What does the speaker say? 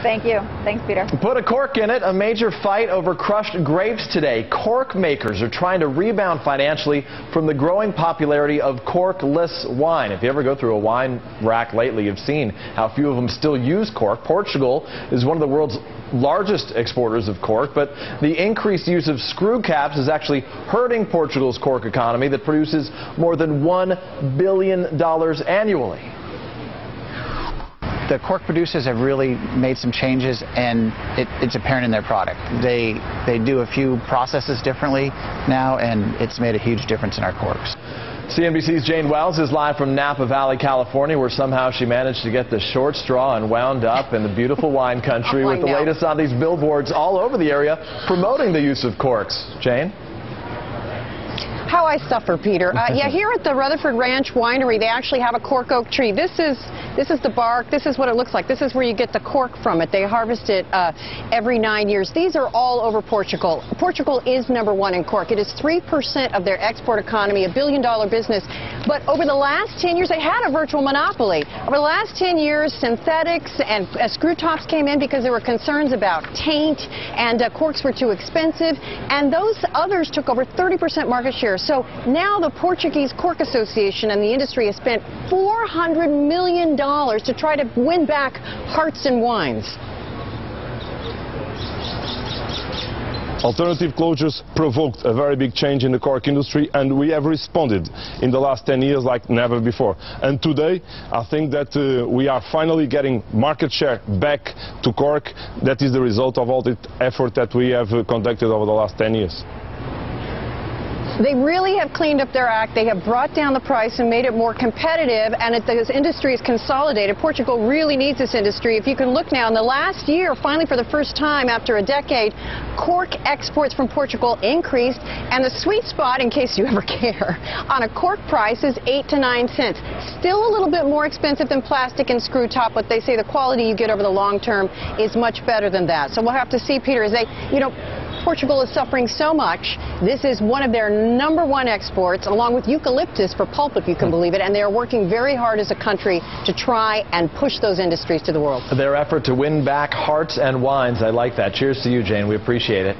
Thank you. Thanks, Peter. Put a cork in it. A major fight over crushed grapes today. Cork makers are trying to rebound financially from the growing popularity of corkless wine. If you ever go through a wine rack lately, you've seen how few of them still use cork. Portugal is one of the world's largest exporters of cork, but the increased use of screw caps is actually hurting Portugal's cork economy that produces more than $1 billion annually. The cork producers have really made some changes, and it's apparent in their product. They do a few processes differently now, and it's made a huge difference in our corks. CNBC's Jane Wells is live from Napa Valley, California, where somehow she managed to get the short straw and wound up in the beautiful wine country with the latest on these billboards all over the area promoting the use of corks. Jane? How I suffer, Peter. Yeah, here at the Rutherford Ranch Winery, they actually have a cork oak tree. This is the bark. This is what it looks like. This is where you get the cork from it. They harvest it every 9 years. These are all over Portugal. Portugal is #1 in cork. It is 3% of their export economy, a $1 billion business. But over the last 10 years, they had a virtual monopoly. Over the last 10 years, synthetics and screw tops came in because there were concerns about taint, and corks were too expensive. And those others took over 30% market share. So now the Portuguese Cork Association and the industry has spent $400 million to try to win back hearts and wines. Alternative closures provoked a very big change in the cork industry, and we have responded in the last 10 years like never before. And today, I think that we are finally getting market share back to cork. That is the result of all the effort that we have conducted over the last 10 years. They really have cleaned up their act. They have brought down the price and made it more competitive, and this industry is consolidated. Portugal really needs this industry. If you can look now, in the last year, finally for the first time after a decade, cork exports from Portugal increased, and the sweet spot, in case you ever care, on a cork price is 8 to 9 cents. Still a little bit more expensive than plastic and screw top, but they say the quality you get over the long term is much better than that. So we'll have to see, Peter, as Portugal is suffering so much. This is one of their #1 exports, along with eucalyptus for pulp, if you can believe it, and they are working very hard as a country to try and push those industries to the world. Their effort to win back hearts and wines, I like that. Cheers to you, Jane. We appreciate it.